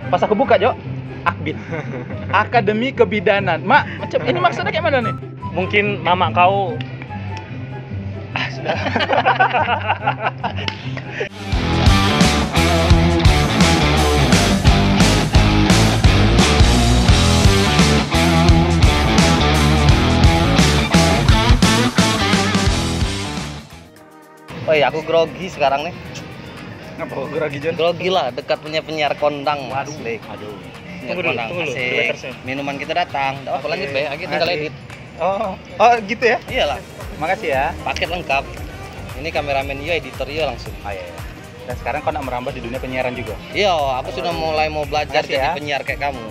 Pas aku buka, Jo, Akbid. Akademi Kebidanan. Mak, macam ini maksudnya kayak mana nih? Mungkin mama kau sudah. Oh iya, aku grogi sekarang nih. Ngapa kok grogi, Jon? Grogi lah, dekat punya penyiar kondang. Asli. Aduh. Tunggu dulu, Asik. waitersnya. Minuman kita datang. Oh, Oke. lanjut, Be. Kita tinggal Asik. edit. Oh, gitu ya? Iyalah, Makasih ya. paket lengkap. Ini kameramen yo, editor yo langsung. Oh iya. Dan sekarang kau nak merambah di dunia penyiaran juga? Iya, aku sudah mulai mau belajar Makasih jadi ya. penyiar kayak kamu.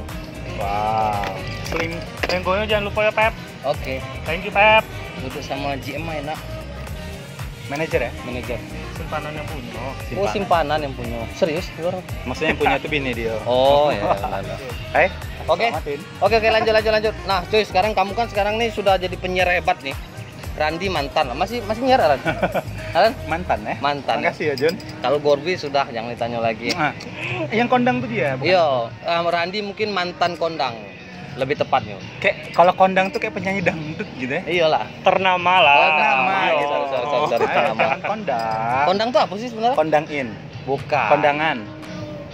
Wow. Lenggonya jangan lupa ya, Pep. Oke, Thank you, Pep. duduk sama GM enak, Manajer ya? manajer. Simpanan yang punya. Oh, simpanan yang punya. Serius? Luar. Maksudnya yang punya tuh bini dia. Oh, ya. Lah. Eh? Oke. selamatin. Oke, lanjut. Nah, cuy, sekarang kamu kan sekarang nih sudah jadi penyiar hebat nih. Randi mantan, masih nyiar Ran? Ran? Mantan ya? Mantan. Makasih ya, Jon. Kalau Gorbi sudah jangan ditanya lagi. Nah, yang kondang tuh dia, bukan? Iya, Randi mungkin mantan kondang, lebih tepatnya. Kayak kalau kondang tuh kayak penyanyi dangdut gitu ya. Iyalah. Ternama lah. Nama Iya, gitu. sorry, Ayo, nama. jangan kondang. Kondang tuh apa sih sebenarnya? Kondang in. Bukan. Kondangan.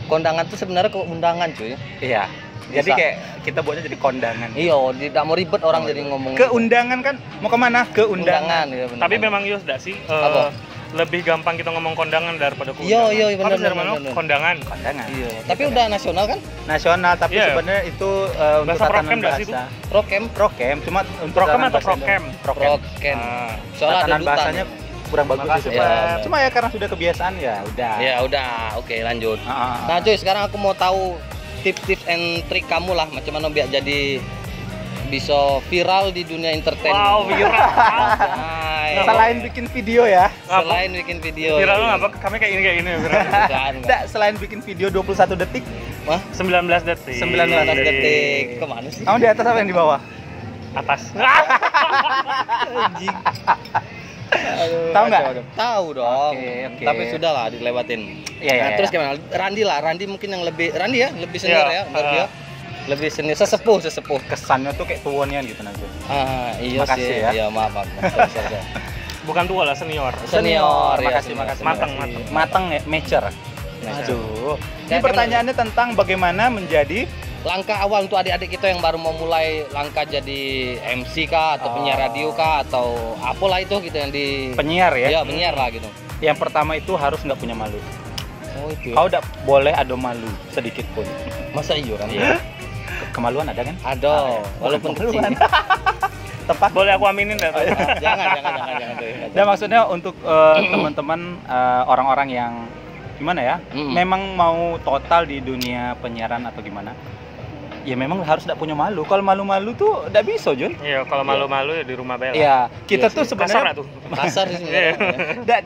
Kondangan tuh sebenarnya keundangan, cuy. Iya. Jadi Bisa. kayak kita buatnya jadi kondangan. Iya, tidak mau ribet orang jadi ngomong. Keundangan kan mau kemana? Keundangan. Iya, benar. Tapi memang Yus dah sih Apa? lebih gampang kita ngomong kondangan daripada Iya, keundangan. iya, benar, Habis dari benar, mana? benar. Kondangan. Kondangan. Iya, tapi udah nasional kan? Nasional, tapi Iya. sebenarnya itu untuk Bahasa tatanan prokem nggak sih itu? bahasa. Prokem. Prokem, cuma untuk Prokem tatanan atau bahasa prokem? Indonesia. Prokem. Prokem. Ah. Soalnya ada Tatanan duta bahasanya nih. kurang bagus Makasih, itu. Pak. Cuma ya karena sudah kebiasaan ya udah. Ya udah, oke lanjut. Ah. Nah cuy, sekarang aku mau tahu tips-tips and trik kamu lah, macam mana biar jadi bisa viral di dunia entertain. Wow, viral. Hai. Selain bikin video ya. Selain bikin video. Viral lu ngapa? Kami kayak ini viral. Bukan. Enggak, selain bikin video 21 detik, Wah, 19 detik. 19 detik. Kemana sih? kamu di atas apa yang di bawah? Atas. Anjing. Tahu nggak? Tahu dong. Oke. Tapi sudah lah dilewatin. Iya, iya, Nah, terus iya. gimana? Randi lah, Randi mungkin yang lebih Randi ya, lebih senior Iya, ya, menurut dia. Lebih senior, sesepuh. Kesannya tuh kayak tuonian gitu nanti. Iya Makasih sih. ya. Iya, maaf. Sorry. Bukan tua lah, senior. Senior, ya, makasih, senior. makasih. Matang, makasih. Matang ya, mature. Mature. Aduh. Ini Kayak pertanyaannya tentang bagaimana menjadi Langkah awal untuk adik-adik kita yang baru mau mulai langkah jadi MC kah atau penyiar radio kah atau apalah itu gitu yang di penyiar ya. Iya, penyiar lah gitu. Yang pertama itu harus nggak punya malu. Oh, itu. Kau nggak boleh ada malu sedikit pun. Masa iya kan? Kemaluan ada kan? Ada, walaupun kecil. Kemaluan. Tepat. Boleh aku aminin dah. Jangan tuh. Dan maksudnya untuk teman-teman orang-orang yang gimana ya, memang mau total di dunia penyiaran atau gimana, ya memang harus tidak punya malu. Kalau malu-malu tuh tidak bisa, Jun. Iya, kalau malu-malu ya di rumah Bella. Iya, kita Iya tuh sih. Kasar sebenarnya lah tuh. Kasar sih sebenarnya.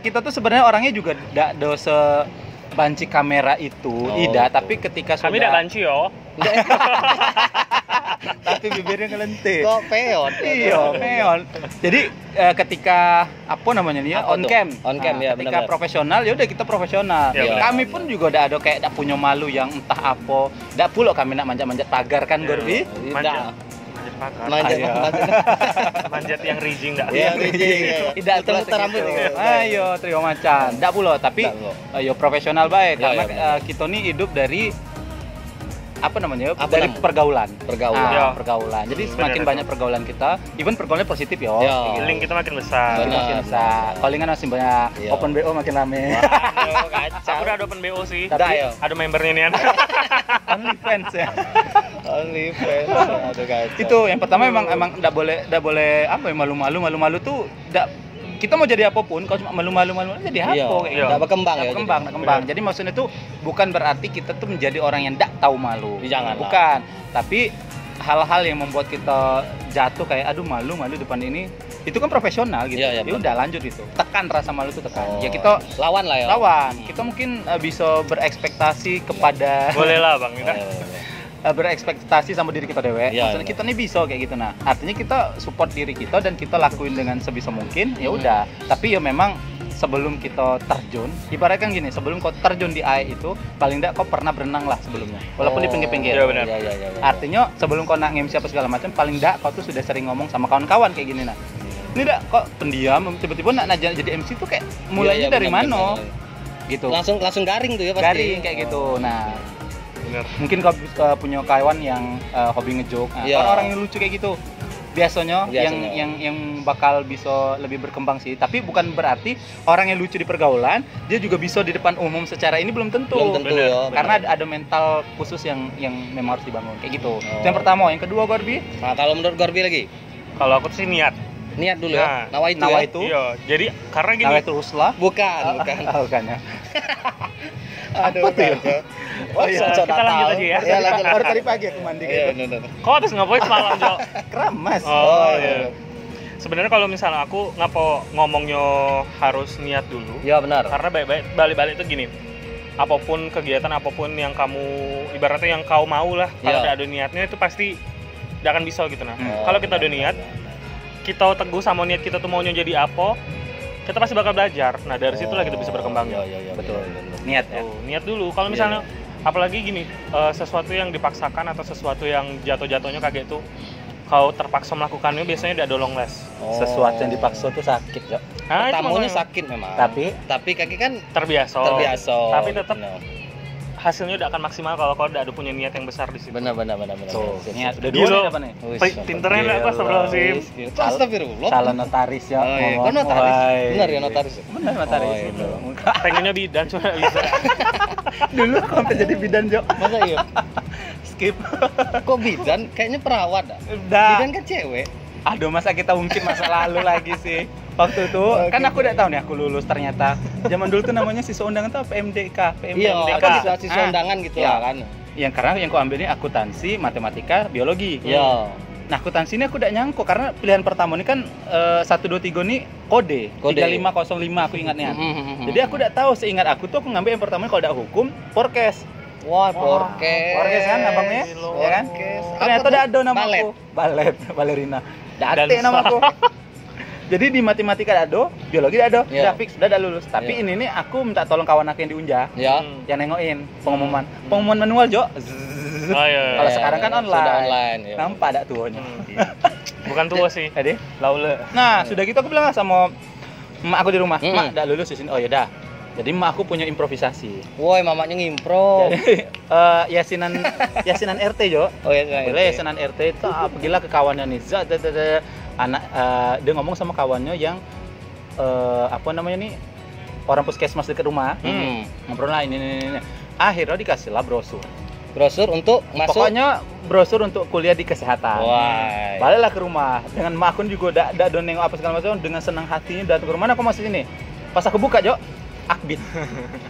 kita tuh sebenarnya orangnya juga tidak dosa banci kamera itu, Oh, tidak. gitu. Tapi ketika Kami tidak sudah, banci yo. tapi bibirnya ngelentik. Kok peot? Iya, meon. Jadi ketika apa namanya nih ya, Apa on tuh? cam. On cam, ya, ketika benar-benar. profesional ya udah kita profesional. Ya, Kami benar. pun juga udah ada kayak tidak punya malu yang entah apa. Tidak pula kami nak manjat-manjat pagar kan, Ya. Gorbi? Tidak. Manjat pakar. Manjat. Ayo. Manjat yang rijing enggak? Iya, rijing. Tidak pula Putar rambut. segitu. Ayo, trio macan. Tidak pula, tapi Nggak, nggak. ayo profesional baik Ya, karena ya, benar. kita nih hidup dari apa namanya? Apa dari namanya? pergaulan. Pergaulan. Ya. Pergaulan. Jadi Benar, semakin benar. banyak pergaulan kita, even pergaulannya positif ya. Ya. kayak gitu. Link kita makin besar. Benar. Makin besar. Callingan masih banyak. Iya. Open BO makin rame. Aduh, kacau. Aku udah ada open BO sih. Udah, ya. Ada membernya nih. Only fans ya. Only fans. Aduh, kacau. Itu yang pertama emang enggak boleh apa ya, malu-malu tuh enggak, kita mau jadi apapun kalau cuma malu-malu jadi apa Iya, kayak iya. gitu. nggak berkembang ya. Nggak berkembang. Jadi maksudnya tuh bukan berarti kita tuh menjadi orang yang enggak tahu malu. Jangan lah. Bukan. Tapi hal-hal yang membuat kita jatuh kayak aduh malu depan ini itu kan profesional gitu. Iya, iya, Ya udah lanjut itu. Tekan rasa malu itu tekan. Oh, Ya kita lawan lah ya. lawan. Kita mungkin bisa berekspektasi kepada Boleh lah Bang. Kita. berekspektasi sama diri kita dewe. Iya, Maksudnya iya. kita nih bisa kayak gitu. Nah, artinya kita support diri kita dan kita lakuin dengan sebisa mungkin. Ya udah. Tapi ya memang sebelum kita terjun, ibaratkan gini, sebelum kau terjun di air itu, paling enggak kau pernah berenang lah sebelumnya, walaupun di pinggir-pinggir. Iya, benar. Iya. Artinya sebelum kau nak nge-MC apa segala macam, paling enggak kau tuh sudah sering ngomong sama kawan-kawan kayak gini nah. Ini enggak kok pendiam, tiba-tiba nak jadi MC tuh kayak mulainya dari mana? Gitu. Langsung garing tuh ya pasti. Garing kayak gitu. Nah, Bener. mungkin kau punya kawan yang hobi ngejoke. Nah, Iya. orang-orang yang lucu kayak gitu. Biasanya yang bakal bisa lebih berkembang sih. Tapi bukan berarti orang yang lucu di pergaulan dia juga bisa di depan umum secara ini belum tentu. Belum tentu Bener. ya. Karena ada mental khusus yang memang harus dibangun kayak gitu. Oh. Itu yang pertama, yang kedua Gorbi, Nah, kalau menurut Gorbi lagi, Kalau aku sih niat. niat dulu Nah, ya. Nawa itu nawa ya. itu, Iya, jadi karena gini. nawaitul husla. Bukan. Bukan ya. Aduh, Apa tuh ya? kacau. Oh iya, kita lanjut aja ya. Iya, lanjut. Baru tadi pagi aku mandi Iya, gitu. benar. Kok habis ngapain semalam, Jo? Keramas. Oh, iya. Sebenarnya kalau misalnya aku ngomongnya harus niat dulu. Iya, benar. Karena balik-balik itu gini. Apapun kegiatan, apapun yang kamu ibaratnya yang kau mau lah, kalau Iya. tidak ada niatnya itu pasti tidak akan bisa gitu nah. Oh, Kalau kita ada benar, niat, benar. kita teguh sama niat kita tuh maunya jadi apa, kita pasti bakal belajar. Nah, dari situlah kita bisa berkembang. Iya, Betul. benar. Niat ya. Tuh, niat dulu. Kalau misalnya apalagi gini, sesuatu yang dipaksakan atau sesuatu yang jatuh-jatuhnya kaget tuh kau terpaksa melakukannya biasanya tidak dolong les. Oh. Sesuatu yang dipaksa tuh sakit, Jok. Nah, itu Pertamanya makanya. sakit memang. Tapi kaki kan terbiasa. terbiasa. Tapi tetap Benar. hasilnya tidak akan maksimal kalau kau tidak ada punya niat yang besar di situ. Benar. tuh, Siap, niat siap. udah Gila. dua nih apa nih? Wis, Pinternya lah, Gila, astagfirullahaladzim. wis. Itu astagfirullah. Calon notaris ya. Oh, iya. ngomong. Kok notaris? Wah, Benar ya notaris ya? Benar notaris. Oh, iya, itu. Pengennya bidan cuma nggak bisa. Dulu aku sampai jadi bidan, Jok. Masa iya? Skip. Kok bidan? Kayaknya perawat dah. Udah. Bidan kan cewek. Aduh, masa kita ungkit masa lalu lagi sih. Waktu itu kan aku udah tahu nih aku lulus ternyata. Zaman dulu tuh namanya siswa undangan tuh PMDK, Iya, PMDK. kan siswa Ah, undangan gitu iya. lah kan. Yang karena yang ku ambil ini akuntansi, matematika, biologi. Iya. Nah, akuntansi ini aku udah nyangkut karena pilihan pertama ini kan 1 2 3 nih kode. Kode. 3505 aku ingatnya. Jadi aku udah tahu, seingat aku tuh aku ngambil yang pertama kalau udah hukum, forecast. Wah, porkes. Forecast kan abangnya, ya kan? Ternyata udah ada nama Balet. aku. Balerina. Date Dan nama aku. Jadi di matematika ada, biologi ada, Iya. udah fix, udah lulus. Tapi Iya. ini nih aku minta tolong kawan aku yang diunjah, Ya. yang nengokin pengumuman. Pengumuman manual, Jo. Oh iya. Kalau sekarang kan online. Sudah online. Ya. Nampak ada tuanya. Bukan tua sih. Tadi. Laule. Nah, sudah gitu aku bilang lah sama emak aku di rumah, Mm. "Mak, udah lulus di sini." Oh, ya dah. Jadi emak aku punya improvisasi. Woi, mamanya ngimpro. Jadi yasinan RT, Jo. Oh ya, saya. Boleh yasinan RT itu pergilah ke kawannya nih. Anak dia ngomong sama kawannya yang apa namanya nih, orang puskesmas dekat rumah. Ngobrol lah ini. Akhirnya dikasihlah brosur. Brosur untuk masuk. Pokoknya brosur untuk kuliah di kesehatan. Wah. Baliklah ke rumah. Dengan emak aku juga udah nengok apa segala macam, dengan senang hatinya datang ke rumah. Aku masih sini. Pas aku buka, Jo, Akbid.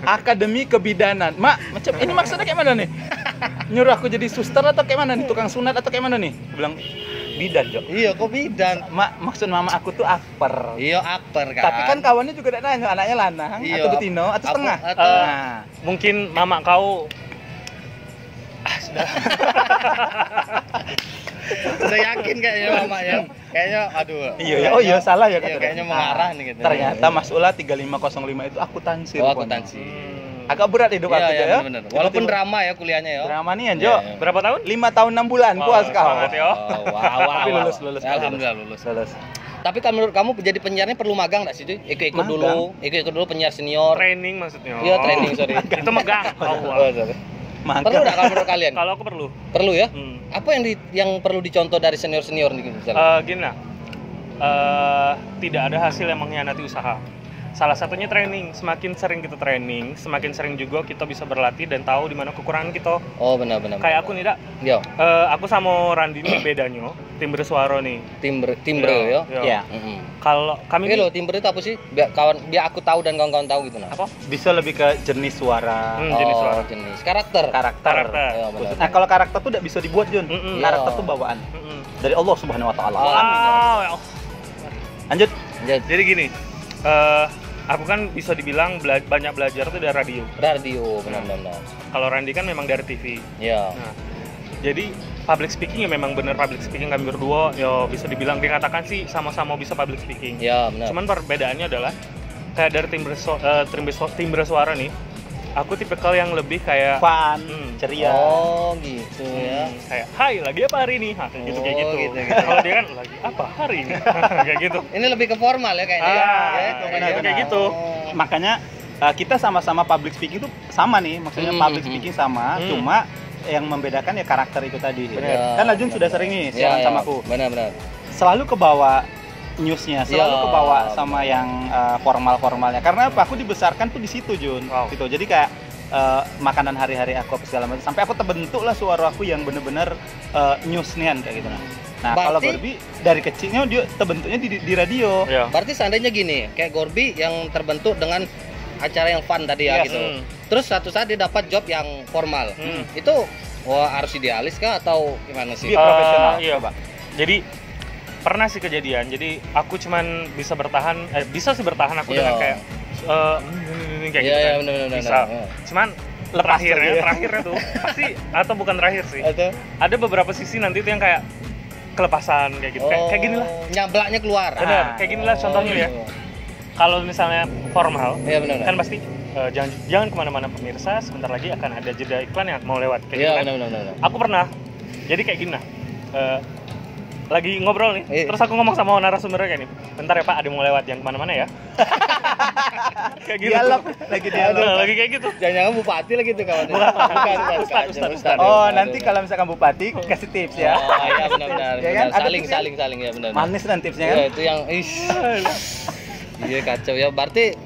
Akademi Kebidanan. Mak, macam ini maksudnya kayak mana nih? Nyuruh aku jadi suster atau kayak mana nih? Tukang sunat atau kayak mana nih? Aku bilang bidan, Jo. Iya, kok bidan? Mak, maksud mama aku tuh akper. Iya, akper kan. Tapi kan kawannya juga udah nanya, anaknya lanang Iya, atau betino atau setengah. atau- Nah, Mungkin mama kau Udah yakin kayaknya mama ya. Kayaknya aduh. iya ya. Oh iya, salah ya Iya, kata kayaknya dia. mengarah nih gitu. Ternyata Mas Ula 3505 itu akuntansi. Oh, rupanya. akuntansi. Agak berat hidup Iya, aku, iya, Jo, ya. benar. Walaupun drama ya kuliahnya ya. drama nih, Jo. Iya, iya. berapa tahun? 5 tahun 6 bulan, Wow, puas kau. semangat ya. Oh, wow. Tapi lulus. Alhamdulillah lulus. Lulus. Tapi kalau menurut kamu jadi penyiarnya perlu magang nggak sih, cuy? Ikut-ikut Magang. dulu penyiar senior. Training maksudnya. Iya, training, sorry. Itu megang. Oh, Oh, sorry. Magang. Perlu nggak kalau menurut kalian? Kalau aku perlu. Perlu ya? Hmm. Apa yang perlu dicontoh dari senior-senior nih misalnya? Gini lah. Tidak ada hasil yang mengkhianati usaha. Salah satunya training. Semakin sering kita training, semakin sering juga kita bisa berlatih dan tahu di mana kekurangan kita. Oh, benar. Kayak aku nih, Dak. Yo, Aku sama Randi nih bedanya timbre suara nih. timbre ya. Iya. Kalau kami Ini nih loh, timbre itu apa sih? Biar aku tahu dan kawan-kawan tahu gitu nah. apa? Bisa lebih ke jenis suara, Jenis suara. Jenis karakter. karakter. Karakter. Ya, benar. Nah, kalau karakter tuh udah bisa dibuat, Jun. Mm-mm. Karakter Iya. tuh bawaan Mm-mm. dari Allah Subhanahu wa taala. Wow. Wow, ya Allah. Lanjut. Jadi gini, aku kan bisa dibilang banyak belajar tuh dari radio. Radio, benar-benar. Kalau Randi kan memang dari TV. Ya. Nah, jadi public speaking ya memang bener public speaking kami berdua ya bisa dibilang dikatakan sih sama-sama bisa public speaking. Ya, benar. Cuman perbedaannya adalah kayak dari tim bersuara nih, aku tipikal yang lebih kayak fun, ceria. Oh gitu ya. Kayak hai lagi apa hari ini, kayak gitu kayak gitu. gitu. Kalau dia kan lagi apa hari ini, kayak gitu. Ini lebih ke formal ya kayaknya. Kayak gitu. Makanya kita sama-sama public speaking itu sama nih, maksudnya public speaking sama, cuma yang membedakan ya karakter itu tadi. Bener. Kan Ajun sudah sering nih siaran sama aku. Benar. Selalu kebawa newsnya, selalu kebawa sama yang formal-formalnya. Karena apa? Aku dibesarkan tuh di situ, Jun. Gitu. Jadi kayak makanan hari-hari aku apa segala macam. Sampai aku terbentuk lah suara aku yang bener-bener newsnian kayak gitu. Nah, kalau Gorby dari kecilnya dia terbentuknya di radio. Ya. Berarti seandainya gini, kayak Gorby yang terbentuk dengan acara yang fun tadi ya gitu. Terus suatu saat dia dapat job yang formal. Itu harus idealis kah atau gimana sih? Dia profesional. Iya, Pak. Jadi pernah sih kejadian. Jadi aku cuman bisa bertahan aku dengan kayak kayak gitu kan. Benar. Bisa. Cuman terakhirnya tuh pasti atau bukan terakhir sih. Ada beberapa sisi nanti tuh yang kayak kelepasan kayak gitu. Kayak gini lah. Nyablaknya keluar. Benar, kayak gini lah contohnya ya. Kalau misalnya formal, kan pasti jangan kemana-mana pemirsa. Sebentar lagi akan ada jeda iklan yang mau lewat. Kayak gitu kan. Benar. Aku pernah. Jadi kayak gini lah. Lagi ngobrol nih, terus aku ngomong sama narasumbernya kayak nih, bentar ya Pak, ada mau lewat, jangan kemana-mana ya. Kayak gitu. Dialog. Lagi kayak gitu. Jangan bupati lagi tuh kawan. Bukan. Ustaz. Oh, nanti kalau misalkan bupati kasih tips ya. Oh iya benar. Ya kan? Ada Saling ya benar. Manis dan tipsnya kan. Ya, itu yang iya kacau ya. Berarti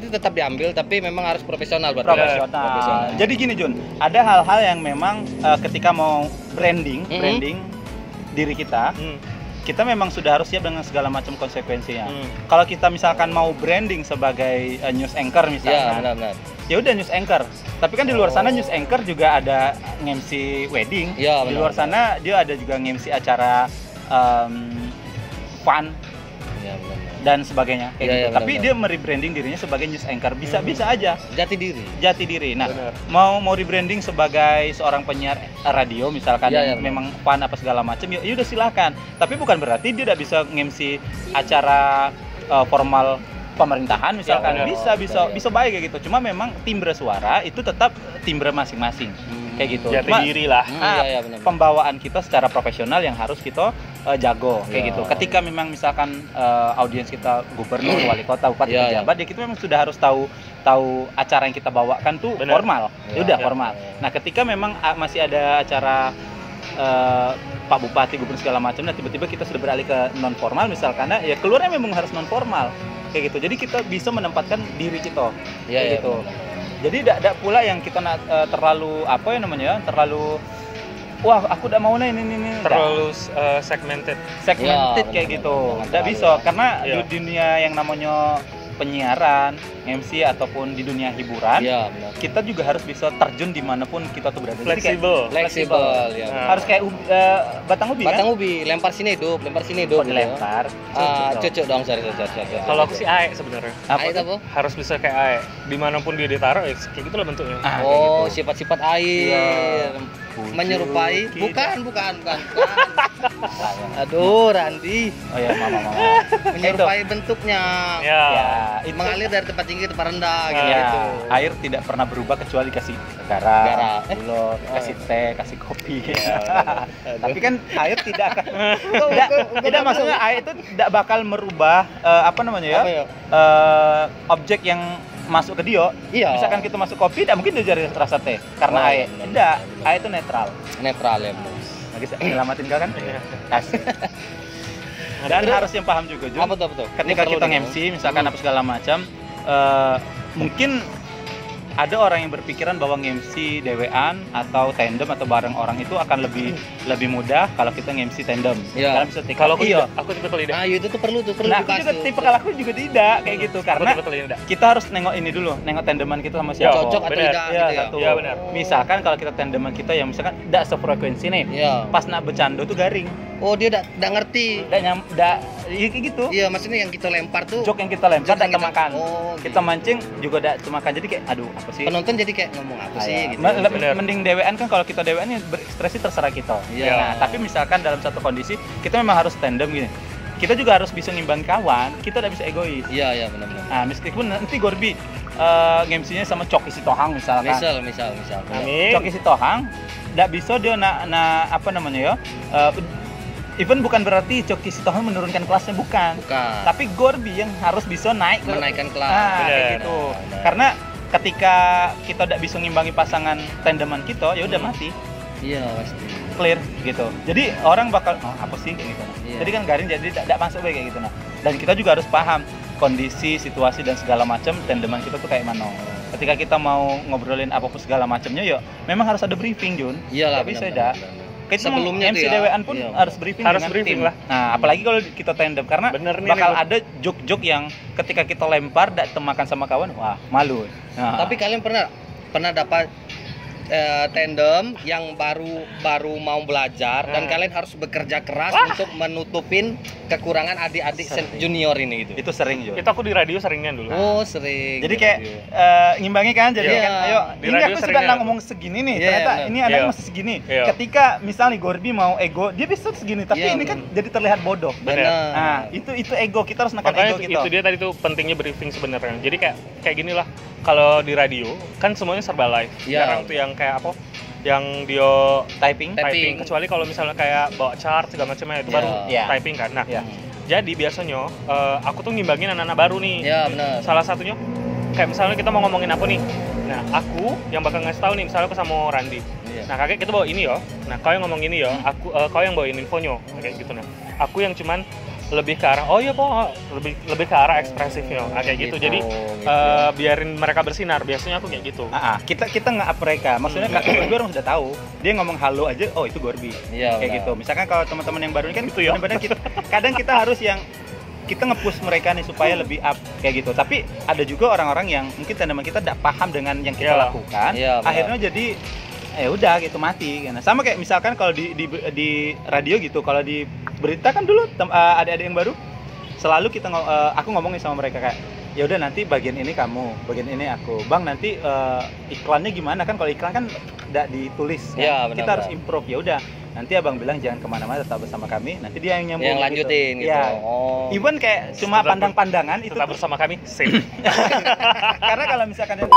tetap diambil tapi memang harus profesional berarti. Profesional. Jadi gini Jun, ada hal-hal yang memang ketika mau branding diri kita, kita memang sudah harus siap dengan segala macam konsekuensinya. Kalau kita misalkan mau branding sebagai news anchor misalnya, ya udah news anchor. Tapi kan di luar sana news anchor juga ada nge-MC wedding. Di luar sana dia ada juga nge-MC acara fun dan sebagainya kayak gitu. Tapi dia merebranding dirinya sebagai news anchor. Bisa aja. Jati diri. Nah, mau rebranding sebagai seorang penyiar radio misalkan yang memang fun apa segala macam, ya udah silakan. Tapi bukan berarti dia tidak bisa nge-MC acara formal pemerintahan misalkan. Bisa baik kayak gitu. Cuma memang timbre suara itu tetap timbre masing-masing. Kayak gitu. Jati diri lah. Pembawaan kita secara profesional yang harus kita jago kayak gitu. Ketika memang misalkan audiens kita gubernur, wali kota, bupati, pejabat, ya kita memang sudah harus tahu acara yang kita bawakan tuh formal. Ya udah formal. Nah, ketika memang masih ada acara Pak Bupati, gubernur segala macam, nah tiba-tiba kita sudah beralih ke non formal misalkan, ya keluarnya memang harus non formal kayak gitu. Jadi kita bisa menempatkan diri kita kayak gitu. Jadi tidak pula yang kita terlalu terlalu wah aku udah mau ini terlalu segmented kayak gitu. Tidak bisa karena di dunia yang namanya penyiaran, MC ataupun di dunia hiburan, kita juga harus bisa terjun dimanapun kita tuh berada. Fleksibel. Harus kayak batang ubi. Batang ubi, lempar sini hidup. Lempar. Cucuk dong, sorry. Kalau aku sih AE sebenarnya. AE apa? Harus bisa kayak AE. Dimanapun dia ditaruh, kayak gitulah bentuknya. Sifat-sifat air. Menyerupai. Bukan. Aduh, Randi. Oh ya, mama. Menyerupai bentuknya. Mengalir dari tempat tinggi ke tempat rendah gitu. Air tidak pernah berubah kecuali kasih garam, gula, kasih teh, kasih kopi. Tapi kan air tidak akan tidak maksudnya air itu tidak bakal merubah objek yang masuk ke dia. Misalkan kita masuk kopi, tidak mungkin dia jadi rasa teh karena air. Tidak, air itu netral ya, Bos. Lagi nyelamatin kau kan? Kasih. Dan harus yang paham juga, Jun. Apa tuh? Ketika kita MC misalkan apa segala macam, mungkin ada orang yang berpikiran bahwa nge-MC dewean atau tandem atau bareng orang itu akan lebih mudah kalau kita nge-MC tandem. Karena bisa kalau aku tipe tidak. Itu tuh perlu Nah, aku juga tidak kayak gitu karena kita harus nengok ini dulu, nengok tandeman kita sama siapa. Cocok atau tidak gitu ya. Benar. Misalkan kalau kita tandeman kita yang misalkan tidak sefrekuensi nih. Pas nak bercanda tuh garing. Oh, dia enggak ngerti. Kayak gitu. Iya, maksudnya yang kita lempar tuh. Jok yang kita lempar tak makan. Kita mancing juga tidak makan. Jadi kayak aduh, apa sih? Penonton jadi kayak ngomong apa sih gitu. Mending dewean kan, kalau kita dewean ya berekspresi terserah kita. Nah, tapi misalkan dalam satu kondisi kita memang harus tandem gini. kita juga harus bisa ngimbangi kawan, kita udah bisa egois. Iya benar-benar. Nah, meskipun nanti Gorbi MC-nya sama Coki Sitohang misalkan. Misal. Amin. Coki Sitohang nggak bisa dia apa namanya ya? Even bukan berarti Coki Sitohang menurunkan kelasnya, bukan. Tapi Gorbi yang harus bisa menaikkan kelas. Kayak gitu. Benar. Karena ketika kita tidak bisa ngimbangi pasangan tandeman kita, ya udah mati. Iya pasti. Clear gitu. Jadi orang bakal apa sih kayak gitu. Iya. Jadi kan garing jadi tidak masuk kayak gitu. Nah, dan kita juga harus paham kondisi, situasi dan segala macam tandeman kita tuh kayak mana. Ketika kita mau ngobrolin apapun segala macamnya, ya memang harus ada briefing, Jun. Iyalah, Gak bisa dah. Kayak sebelumnya MC DWN pun harus briefing harus dengan briefing tim. lah. Nah, apalagi kalau kita tandem karena bakal ada joke-joke yang ketika kita lempar dan temakan sama kawan, wah, malu. Nah. Tapi kalian pernah dapat tandem yang baru mau belajar dan kalian harus bekerja keras untuk menutupin kekurangan adik-adik junior ini gitu. Itu sering juga. Itu aku di radio seringnya dulu. Oh, sering. Jadi kayak ngimbangi kan, jadi kan ayo di ini radio aku sudah ngomong segini nih, ternyata ini anaknya masih segini. Ketika misalnya Gorbi mau ego, dia bisa segini, tapi ini kan jadi terlihat bodoh. Benar. Nah, itu ego, kita harus nekan ego kita. Itu dia tadi tuh pentingnya briefing sebenarnya. Jadi kayak gini lah. Kalau di radio kan semuanya serba live. Jarang tuh yang kayak apa? Yang dia typing. Kecuali kalau misalnya kayak bawa chart segala macamnya itu baru typing kan. Nah, jadi biasanya aku tuh ngimbangin anak-anak baru nih. Iya, benar. Salah satunya kayak misalnya kita mau ngomongin apa nih. Nah, aku yang bakal ngasih tahu nih, misalnya aku sama Randi. Nah, kakek kita bawa ini ya. Nah, kau yang ngomong ini ya. Kau yang bawain infonya kayak gitu. Nah, aku yang cuman lebih ke arah lebih ke arah ekspresifnya kayak gitu. Jadi biarin mereka bersinar, biasanya aku kayak gitu. Kita nge-up mereka, maksudnya Gorbi orang sudah tahu, dia ngomong halo aja, oh itu Gorbi, kayak gitu. Misalkan kalau teman-teman yang baru ini kan itu ya, kadang kita harus yang kita nge-push mereka nih supaya lebih up kayak gitu. Tapi ada juga orang-orang yang mungkin teman kita tidak paham dengan yang kita lakukan, akhirnya jadi udah gitu mati. Nah, sama kayak misalkan kalau di radio gitu, kalau di berita kan dulu adik-adik yang baru selalu kita aku ngomongin sama mereka kayak ya udah nanti bagian ini kamu, bagian ini aku. Bang nanti iklannya gimana kan, kalau iklan kan tidak ditulis kan? Kita harus improve. Ya udah nanti abang bilang jangan kemana-mana, tetap bersama kami, nanti dia yang nyambung yang lanjutin gitu. Even kayak cuma pandang-pandangan itu tetap bersama kami same. Karena kalau misalkan kita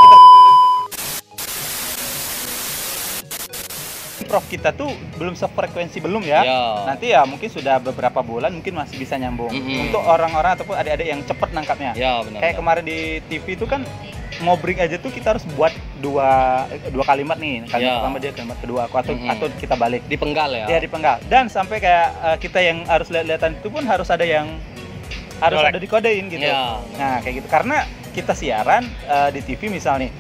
prof kita tuh belum sefrekuensi ya. Nanti ya mungkin sudah beberapa bulan mungkin masih bisa nyambung. Untuk orang-orang ataupun adik-adik yang cepet nangkapnya. Kayak kemarin di TV itu kan mau break aja tuh kita harus buat dua kalimat nih. Kalimat pertama dia, kalimat kedua aku atau kita balik. Dipenggal ya. Iya, dipenggal. Dan sampai kayak kita yang harus lihat-lihatan itu pun harus ada yang ada dikodein gitu. Nah, kayak gitu. Karena kita siaran di TV misalnya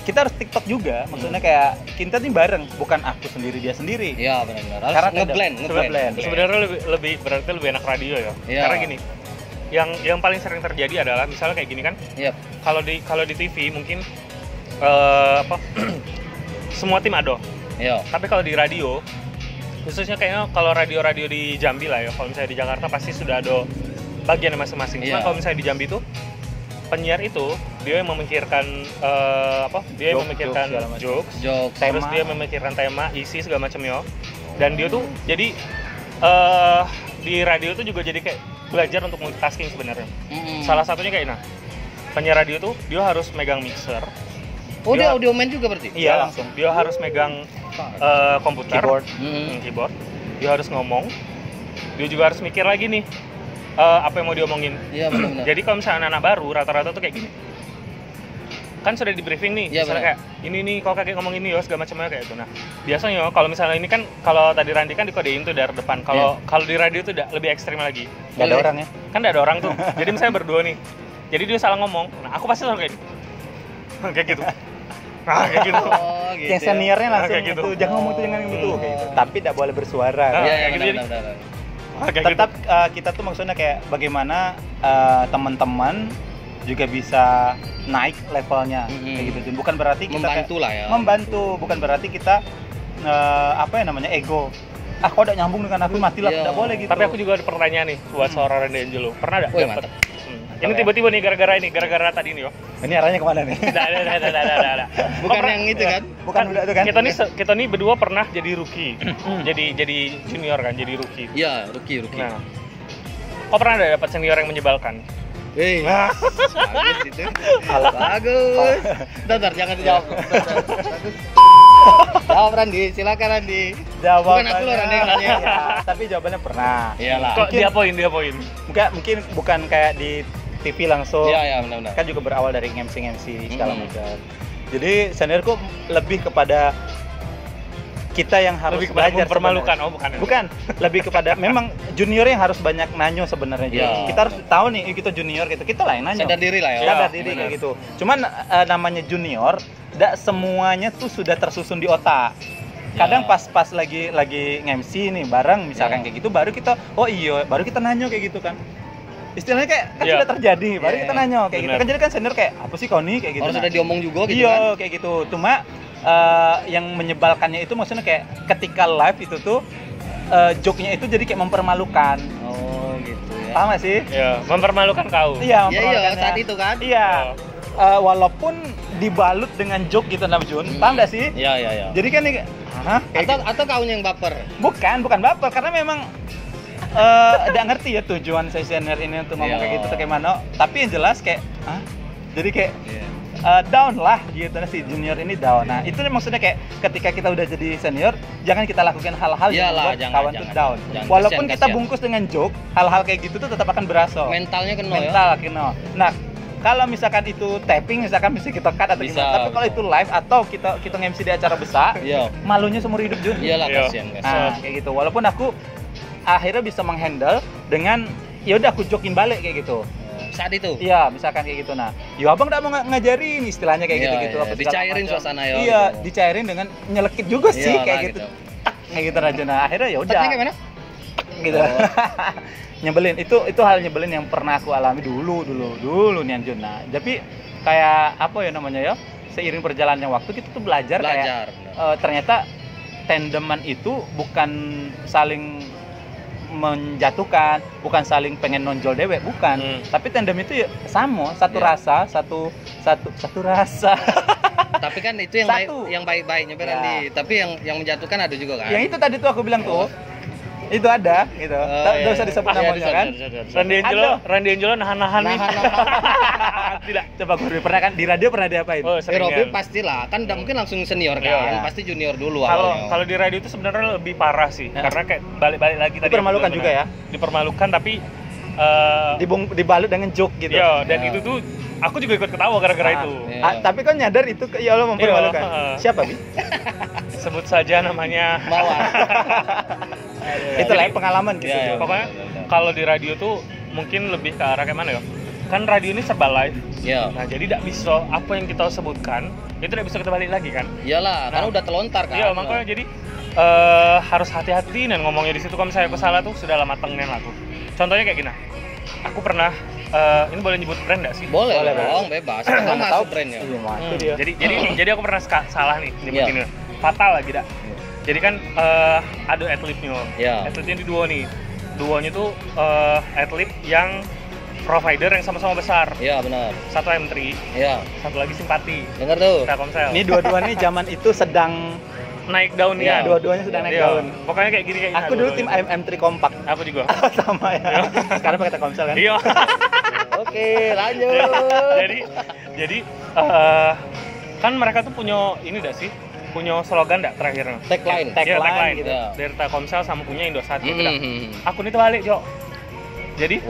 kita harus TikTok juga, maksudnya kayak kita nih bareng, bukan aku sendiri dia sendiri. Iya benar-benar. Karena ngeblend. Sebenarnya berarti lebih enak radio ya. Karena gini, yang paling sering terjadi adalah misalnya kayak gini kan. Kalau di TV mungkin semua tim ada. Tapi kalau di radio, khususnya kayaknya kalau radio-radio di Jambi lah ya, kalau misalnya di Jakarta pasti sudah ada bagian masing-masing. Cuma kalau misalnya di Jambi tuh penyiar itu dia yang memikirkan jokes, terus dia memikirkan tema, isi segala macamnya. Dan dia tuh jadi di radio tuh juga jadi kayak belajar untuk multitasking sebenarnya. Salah satunya kayak penyiar radio tuh dia harus megang mixer. Dia audio man juga berarti? Iya, langsung. Dia harus megang komputer, keyboard. Dia harus ngomong. Dia juga harus mikir lagi nih apa yang mau diomongin. Iya benar-benar. Jadi kalau misalnya anak baru rata-rata tuh kayak gini. Kan sudah di briefing nih, misalnya kayak ini nih kalau kakek ngomong ini segala macamnya kayak gitu. Nah, biasanya kalau misalnya ini kan kalau tadi Randi kan dikodein tuh dari depan. Kalau di radio tuh lebih ekstrim lagi. Enggak ada orang ya. Kan enggak ada orang tuh. Jadi misalnya berdua nih. Jadi dia salah ngomong. Nah, aku pasti langsung kayak gitu. Kayak gitu. Kayak gitu. Gitu. Yang seniornya langsung gitu. Jangan ngomong itu, jangan gitu. Kayak gitu. Tapi tidak boleh bersuara. Iya, gitu. Tetap kita tuh maksudnya kayak bagaimana teman-teman juga bisa naik levelnya kayak gitu. Bukan berarti kita membantu lah ya. Membantu, bukan berarti kita ego. Kok udah nyambung dengan aku, matilah, tidak boleh gitu. Tapi aku juga ada pertanyaan nih buat seorang Randy Angelo. Pernah enggak? Ini tiba-tiba nih gara-gara tadi nih, Ini arahnya kemana nih? Ada. Bukan yang itu kan? Bukan itu kan? Kita nih berdua pernah jadi rookie. jadi junior kan, jadi rookie. Iya, rookie. Nah, Kau pernah ada dapat senior yang menyebalkan? Bagus itu. Bagus. Bentar, jangan dijawab. Bagus. Jawab Randi, silakan Randi. Bukan aku loh Randi yang nanya. Ya, tapi jawabannya pernah. Iyalah. Kok dia poin? Mungkin bukan kayak di TV langsung. Iya, benar-benar. Kan juga berawal dari MC segala macam. Jadi seniorku lebih kepada kita yang harus lebih kepada belajar mempermalukan. Sebenarnya. Bukan, lebih kepada memang junior yang harus banyak nanyo sebenarnya. Ya. Kita harus tahu nih kita junior gitu. Kita lah yang nanyo. Sadar diri lah ya. Sadar diri kayak gitu. Cuman namanya junior, tidak semuanya tuh sudah tersusun di otak. Kadang pas lagi nge-MC nih bareng misalkan kayak gitu baru kita baru kita nanyo kayak gitu kan. Istilahnya kayak kan sudah terjadi, baru kita nanyo kayak gitu kan. Jadi kan senior kayak apa sih kau nih kayak gitu. Harus sudah diomong juga gitu iya, kan. kayak gitu. Cuma yang menyebalkannya itu maksudnya kayak ketika live itu tuh joke-nya itu jadi kayak mempermalukan. Oh, gitu ya. Paham gak sih? Iya, mempermalukan kau. Iya, Iya, saat itu kan. Iya. Walaupun dibalut dengan joke gitu Nam Jun. Paham gak sih? Iya. Jadi kan nih Atau kaunya yang baper. Bukan baper karena memang tidak ngerti ya tujuan si senior ini untuk ngomong kayak gitu tuh kayak mana. Tapi yang jelas kayak jadi kayak down lah gitu si junior ini down. Nah, itu maksudnya kayak ketika kita udah jadi senior, jangan kita lakukan hal-hal yang membuat kawan tuh down. Walaupun kita bungkus dengan joke, hal-hal kayak gitu tuh tetap akan berasa. Mentalnya kena kena. Nah, kalau misalkan itu tapping, misalkan bisa kita cut atau gimana. Tapi kalau itu live atau kita nge-MC di acara besar, malunya seumur hidup Jun. Iyalah, kasihan. Nah, kayak gitu. Walaupun aku akhirnya bisa menghandle dengan ya udah aku jokin balik kayak gitu. Saat itu. Iya, misalkan kayak gitu. Nah, yo abang enggak mau ngajarin istilahnya kayak gitu-gitu apa dicairin suasana ya. Iya, gitu. Dicairin dengan nyelekit juga sih kayak gitu. Kayak gitu aja. Nah, akhirnya ya udah. Kayak mana? Gitu. Nyebelin. Itu hal nyebelin yang pernah aku alami dulu nih Anjun. Nah, tapi kayak apa ya namanya ya? Seiring perjalannya waktu kita tuh belajar. Kayak ternyata tandeman itu bukan saling menjatuhkan, bukan saling pengen nonjol dewek, bukan. Tapi tandem itu ya sama, satu rasa, satu rasa. Tapi kan itu yang baik-baiknya Randi. Tapi yang menjatuhkan ada juga kan. Yang itu tadi tuh aku bilang tuh. Itu ada gitu. Enggak usah disebut namanya kan. Randy Angelo nahan-nahan nih. Tidak. Coba Gorbi pernah kan di radio pernah diapain? Robby pastilah, kan enggak mungkin langsung senior kan. Pasti junior dulu Kalau di radio itu sebenarnya lebih parah sih. Karena kayak balik-balik lagi tadi. Dipermalukan juga ya. Dipermalukan tapi dibalut dengan joke gitu. Iya, dan itu tuh aku juga ikut ketawa gara-gara itu. Tapi kan nyadar itu ya Allah mempermalukan. Siapa, Bi? Sebut saja namanya Mawar. Itu lah pengalaman gitu. Pokoknya kalau di radio tuh mungkin lebih ke arah kayak mana ya? Kan radio ini serba live. Iya. Nah, jadi tidak bisa apa yang kita sebutkan itu tidak bisa kita balik lagi kan? Iyalah, karena udah telontar kan. Iya, makanya jadi harus hati-hati dan ngomongnya di situ. Kalau misalnya aku salah tuh sudah lama tengen aku. Contohnya kayak gini. Aku pernah ini boleh nyebut brand nggak sih? Boleh dong, bebas. Kita masuk brandnya. Jadi aku pernah salah nih nyebutinnya. Fatal lagi dah. Jadi kan ada atletnya. Atletnya di duo nih. Duonya tuh atlet yang provider yang sama-sama besar. Iya, benar. Satu M3. Iya. Satu lagi Simpati. Dengar tuh. Telkomsel. Ini dua-duanya zaman itu sedang naik daun ya. Dua-duanya sedang naik daun. Pokoknya kayak gini. Aku dulu tim M3 kompak. Aku juga. Sama ya. Karena pakai Telkomsel kan. Iya. Oke, lanjut. Jadi kan mereka tuh punya ini dah sih. Punya slogan enggak terakhirnya? Tagline gitu. Dari Telkomsel sama punya Indosat gitu dah. Aku nih terbalik, Jo. Jadi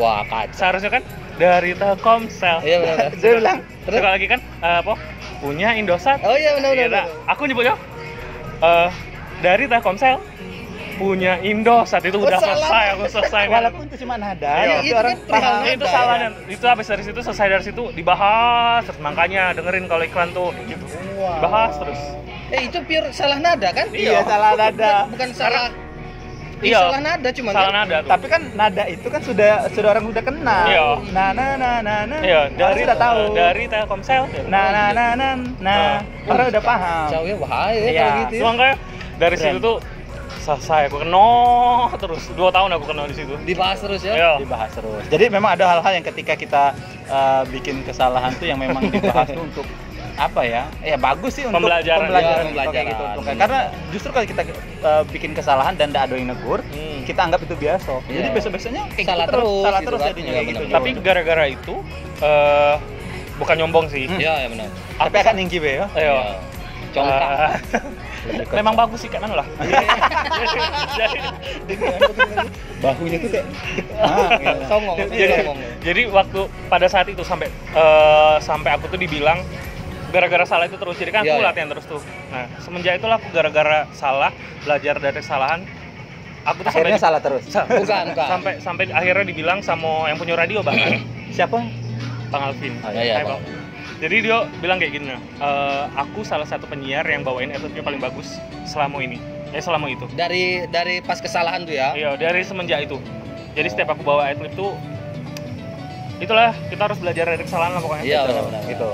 seharusnya kan dari Telkomsel. Iya benar. Saya bilang, terus lagi kan punya Indosat. Oh iya benar. Aku nyebutnya dari Telkomsel punya Indosat itu udah selesai. Walaupun itu cuma nada, itu orang paham. Itu salahnya. Itu habis dari situ selesai dari situ dibahas terus, makanya dengerin kalau iklan tuh gitu. Dibahas terus. Itu pure salah nada kan? Iya, salah nada. Bukan salah. Iya. Salah nada cuma salah kan? Nada tuh. Tapi kan nada itu kan sudah orang udah kenal. Iya. Nah. Iya, dari sudah tahu. Dari Telkomsel. Orang udah paham. Jauhnya bahaya kalau gitu. Cuma kayak dari situ tuh selesai aku kena terus 2 tahun aku kena di situ. Dibahas terus ya? Iya. Dibahas terus. Jadi memang ada hal-hal yang ketika kita bikin kesalahan tuh yang memang dibahas tuh untuk apa ya? Ya bagus sih untuk pembelajaran. Kayak gitu. Karena justru kalau kita bikin kesalahan dan tidak ada yang negur, kita anggap itu biasa. Jadi besok-besoknya kayak salah gitu salah gitu terus kan. jadinya Iya, kayak gitu. benar. Tapi gara-gara itu bukan nyombong sih. Iya, benar. Tapi akan tinggi be ya. Ayo. Congkak. Memang bagus sih kan lah. Jadi Bahunya tuh kayak Songong. jadi waktu pada saat itu sampai aku tuh dibilang gara-gara salah itu terus. Jadi kan aku latihan terus tuh. Nah, semenjak itulah aku gara-gara salah, belajar dari kesalahan. Aku tuh akhirnya salah terus. Bukan. Sampai akhirnya dibilang sama yang punya radio bahkan. Siapa? Bang Alvin. Iya, Hai, Bang. Bang. Jadi dia bilang kayak gini, aku salah satu penyiar yang bawain episode paling bagus selama itu. Dari pas kesalahan tuh ya. Iya, dari semenjak itu. Jadi setiap aku bawa adlib tuh, itulah kita harus belajar dari kesalahan lah pokoknya. Iya, benar. Gitu.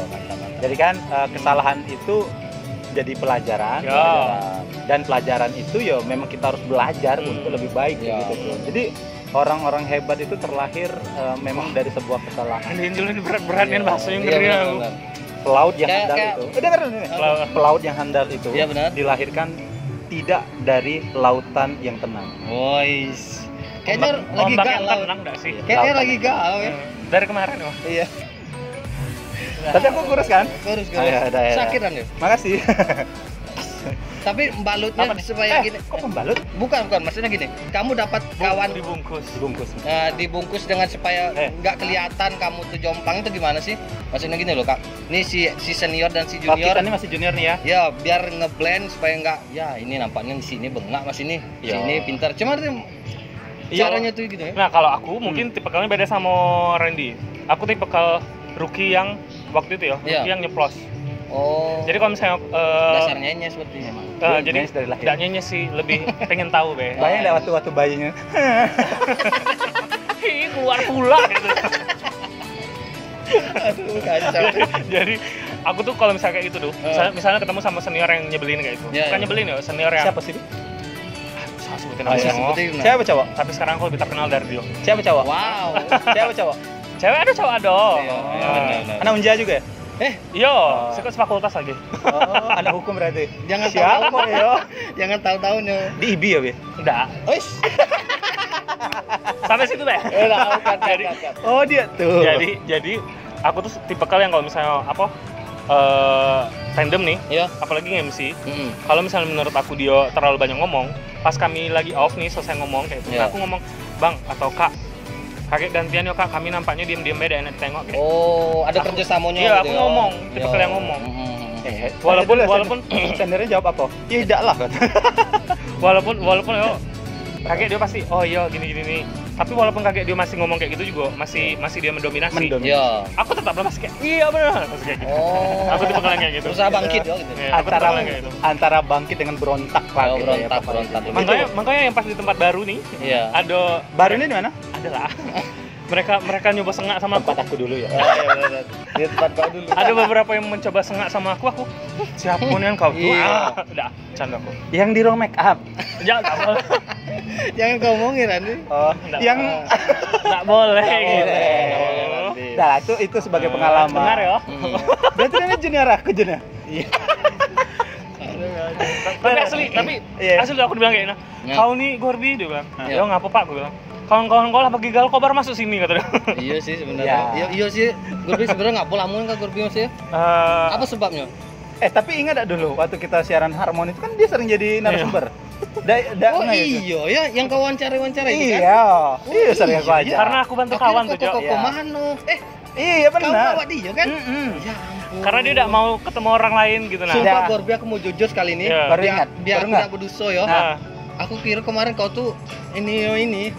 Jadi kan kesalahan itu jadi pelajaran. Dan pelajaran itu ya memang kita harus belajar untuk lebih baik gitu tuh. Jadi orang-orang hebat itu terlahir memang dari sebuah kesalahan. Ini berat-berat nih bahasanya ngeri aku. Pelaut yang handal itu. Pelaut yang handal itu Iya, benar. dilahirkan tidak dari lautan yang tenang. Wois. Kayaknya lagi Ombak yang galau. tenang enggak sih? Kayaknya lagi galau ya. Dari kemarin loh. Iya. Tapi aku kurus kan? Kurus. Ya. Sakitan ya. Makasih. Tapi membalutnya supaya gini. Kok membalut? Bukan, maksudnya gini. Kamu dapat kawan Dibungkus. dibungkus dengan supaya nggak kelihatan kamu tuh jomplang itu gimana sih? Maksudnya gini loh, Kak. Ini si senior dan si Kalau junior. kita ini masih junior nih ya. Ya, biar ngeblend supaya nggak ya ini nampaknya di sini bengak Mas ini. Sini pintar. Cuma caranya tuh gitu ya. Nah, kalau aku mungkin tipikalnya beda sama Randy. Aku tipikal rookie yang waktu itu rookie yang nyeplos. Oh. Jadi kalau misalnya dasarnya ini seperti ini. jadi dari lahir. tidak nyenye sih, lebih pengen tahu be. Bayang deh waktu bayinya. Keluar pula gitu. Aduh, kacau. Jadi aku tuh kalau misalnya kayak gitu tuh, misalnya ketemu sama senior yang nyebelin kayak itu. Bukan nyebelin ya, senior yang Siapa sih? Saya sebutin nama. Siapa cowok? Tapi sekarang aku lebih terkenal dari dia. Siapa cowok? Wow. Siapa cowok? Cewek ada, cowok ada. Anak Unja juga ya? Iya, sefakultas lagi. Oh, anak hukum berarti. Jangan Siapa tahu ya? Jangan tahu-tahu nih. Di IBI ya, Be? Enggak. Ois. Sampai situ, Be. Oh, dia tuh. Jadi aku tuh tipikal yang kalau misalnya tandem nih, apalagi MC. Kalau misalnya menurut aku dia terlalu banyak ngomong, pas kami lagi off nih selesai ngomong kayak itu, aku ngomong, "Bang atau Kak, kakek gantian yuk Kak, kami nampaknya diem-diem beda enak tengok." Kayak. Oh, ada kerjasamanya. Iya, aku ngomong, tipikal yang ngomong. Walaupun sendernya jawab apa? Tidak lah kan. walaupun kakek dia pasti iya gini nih. Tapi walaupun kakek dia masih ngomong kayak gitu juga masih dia mendominasi. Iya. Aku tetap masih kayak iya benar masih kayak gitu. Oh. Aku tipe kayak gitu. Berusaha bangkit ya gitu. Antara bangkit dengan berontak lah gitu ya. Berontak. Makanya yang pas di tempat baru nih. Iya. Ada baru ini di mana? Ada lah. mereka nyoba sengak sama tempat aku dulu ya. Iya. Di tempat kau dulu. Ada beberapa yang mencoba sengak sama aku. Siapa nih kau? Udah, canda aku. Yang di ruang make up. Jangan boleh. Jangan kau ngomongin Andi. Oh, yang enggak boleh gitu. Nah, itu sebagai pengalaman. Benar ya? Berarti ini junior aku junior. Iya. Tapi asli aku dibilang kayak kau nih Gorbi dia bilang. Ya ngapa Pak gue bilang. Kawan-kawan kau lah bagi gal kobar masuk sini kata dia. Iya sih sebenarnya. Iya sih. Gorbi sebenarnya ngapa lamun kan Gorbi Mas ya? Apa sebabnya? Tapi ingat enggak dulu waktu kita siaran Harmoni itu kan dia sering jadi narasumber. Oh iya ya, yang kau wawancara itu kan? Iya sering aku aja. Karena aku bantu kawan tuh, Jok. Mano? Iya benar. Kau bawa dia kan? Ya ampun. Karena dia tidak mau ketemu orang lain gitu nah. Sumpah Gorbi aku mau jujur sekali ini. Baru ingat. Biar aku enggak berdosa ya. Aku kira kemarin kau tuh ini.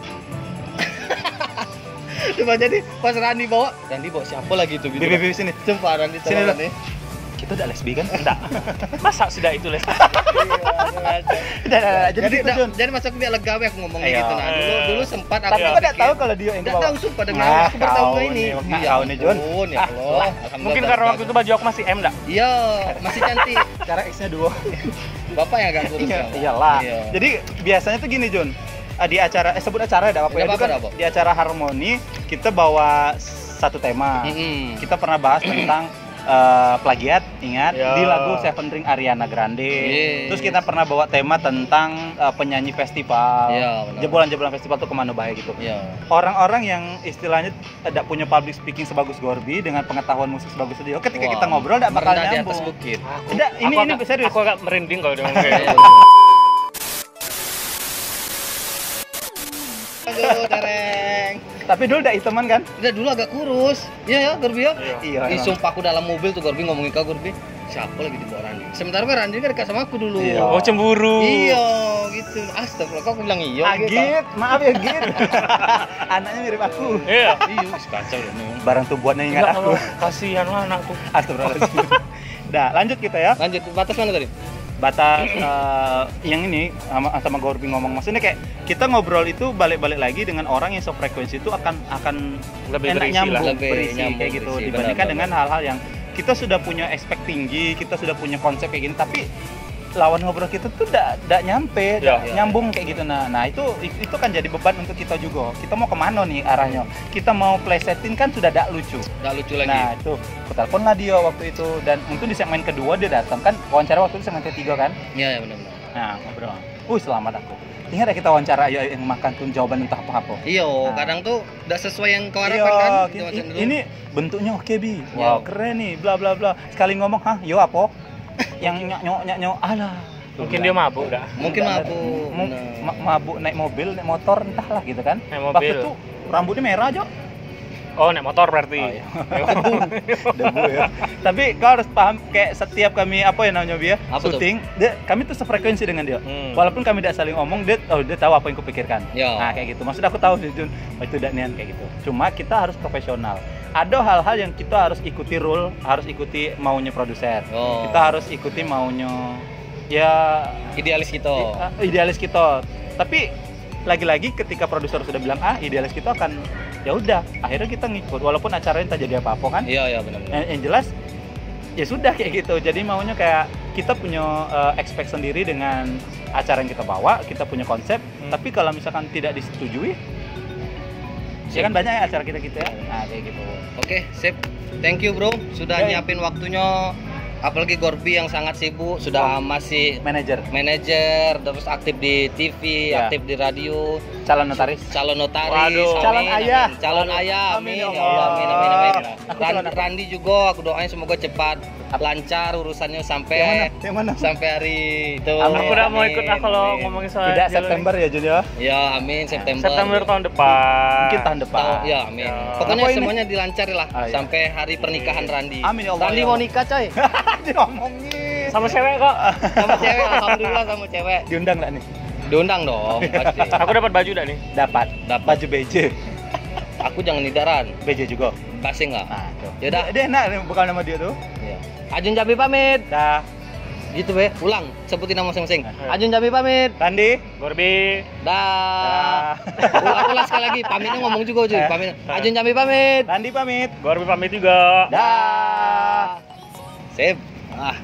Cuma jadi pas Randi bawa siapa lagi itu gitu. Bibi sini. Sumpah Randi sama nih. Kita udah lesbi kan? Enggak. Masa sudah itu lesbi? Jadi masa aku biar lega aku ngomongnya gitu. Nah, dulu sempat aku. Tapi aku enggak tahu kalau dia yang enggak tahu sumpah dengan aku baru tahu ini. Iya, nih Jon. Ya Allah. Mungkin karena waktu itu baju aku masih M enggak? Iya, masih cantik. Sekarang X-nya 2. Bapak yang agak kurus. Iyalah. Jadi biasanya tuh gini, Jon. Di acara sebut acara enggak apa-apa ya. Di acara Harmoni kita bawa satu tema. Kita pernah bahas tentang plagiat, ingat Ya. di lagu Seven Ring Ariana Grande. Yes. Terus kita pernah bawa tema tentang penyanyi festival. Ya, benar. Jebolan-jebolan festival tuh kemana bahaya gitu. Iya. Orang-orang yang istilahnya tidak punya public speaking sebagus Gorby dengan pengetahuan musik sebagus dia, ketika Wah, kita ngobrol tidak bakal merendah di nyambung. atas bukit. Tidak, ini serius. Aku agak merinding kalau dengan kayak Aduh, tereng. Tapi dulu udah hitaman kan? Udah dulu agak kurus. Iya ya, Gorby ya. Iya. Ih, emang. sumpah aku dalam mobil tuh Gorby ngomongin kau Gorby. Siapa lagi di bawah Randy? Sementara kan Randy kan dekat sama aku dulu. Iya. oh cemburu. Iya, gitu. Astagfirullah, kok aku bilang iya gitu. Agit, maaf ya Git. Anaknya mirip aku. Iya. Iya, kacau ya. Barang tuh buatnya ingat aku. Kasihan lah anak tuh. Astagfirullahaladzim. Dah, lanjut kita ya. Lanjut, batas mana tadi? Batas yang ini sama Gorby ngomong, maksudnya kayak kita ngobrol itu balik-balik lagi dengan orang yang sefrekuensi itu akan Lebih enak berisi nyambung, lah. Lebih berisi nyambung, kayak gitu berisi, dibandingkan benar, dengan hal-hal yang kita sudah punya expect tinggi, kita sudah punya konsep kayak gini, tapi lawan ngobrol kita tuh tidak nyampe, Ya. nyambung kayak gitu. Nah itu kan jadi beban untuk kita juga. Kita mau kemana nih arahnya? Kita mau plesetin kan sudah tidak lucu. Nggak lucu lagi. Nah itu, aku telepon lah dia waktu itu, dan untuk di segmen kedua dia datang kan, wawancara waktu itu segmen ketiga kan. Iya, ya, benar-benar. Nah ngobrol, selamat aku. Ingat ya kita wawancara ayo yang makan tuh jawaban entah apa. Iya, Nah. kadang tuh udah sesuai yang kau Iya, harapkan kan? Kita ini, macam dulu. ini bentuknya oke bi, Iya. wow keren nih, bla bla bla. Sekali ngomong, yo apa? Yang nyok, alah. Mungkin dia mabuk dah. Mungkin mabuk. Mu- Benar. mabuk naik mobil, naik motor, entahlah gitu kan. Naik mobil. Waktu itu rambutnya merah aja. Oh, naik motor berarti. Oh, iya. Debu ya. Tapi kau harus paham, kayak setiap kami apa ya namanya dia Apa tuh? syuting, kami tuh sefrekuensi dengan dia. Walaupun kami tidak saling ngomong, dia tahu apa yang kupikirkan. Ya. Nah kayak gitu. Maksud aku tahu sih Jun, itu tidak nian kayak gitu. Cuma kita harus profesional. Ada hal-hal yang kita harus ikuti rule, harus ikuti maunya produser. Oh. Kita harus ikuti maunya ya Idealis kita. idealis kita. Tapi lagi-lagi ketika produser sudah bilang idealis kita akan ya udah, akhirnya kita ngikut walaupun acaranya tak jadi apa-apa kan. Iya, benar-benar. Yang jelas ya sudah kayak gitu. Jadi maunya kayak kita punya expect sendiri dengan acara yang kita bawa, kita punya konsep. Tapi kalau misalkan tidak disetujui, ya kan banyak ya acara kita ya. Nah kayak gitu. Oke, sip. Thank you, Bro. Sudah Ya. nyiapin waktunya. Apalagi Gorby yang sangat sibuk, sudah masih Manajer, terus aktif di TV, Ya. aktif di radio, calon notaris. calon notaris, Waduh. amin, Calon amin. ayah. calon ayah, Amin, amin, ya ya Allah, amin, amin, amin. Aku calon apa? Randi juga, aku doain semoga cepat lancar urusannya sampai Yang mana? sampai hari itu. Amin. Aku udah mau Amin, ikut lah kalau amin. ngomongin soal Tidak jalur September ya Jun ya. Ya, amin, September. September tahun depan. Mungkin tahun depan. Ya, amin. Ya. Pokoknya Apa ini? semuanya dilancari lah Ah, iya. sampai hari pernikahan Randi. Amin, ya Allah, Randi ya mau Allah. nikah, coy. Diomongin. Sama cewek kok. Sama cewek, alhamdulillah sama cewek. Diundang nggak nih? Diundang dong, pasti. Aku dapat baju dah nih. Dapat. Dapat. Baju BJ. Aku jangan nidaran. BJ juga. Kasih nggak? Nah, tuh. Yaudah. Dia enak nih, bukan nama dia tuh. Iya. Ajun Jabi pamit. Dah. Gitu be. Ulang, sebutin nama masing-masing. Ajun Jabi pamit. Randi. Gorby. Dah. Ulang sekali lagi. Pamitnya ngomong juga cuy. Pamit. Ajun Jabi pamit. Randi pamit. Gorby pamit juga. Dah. Sip. Ah.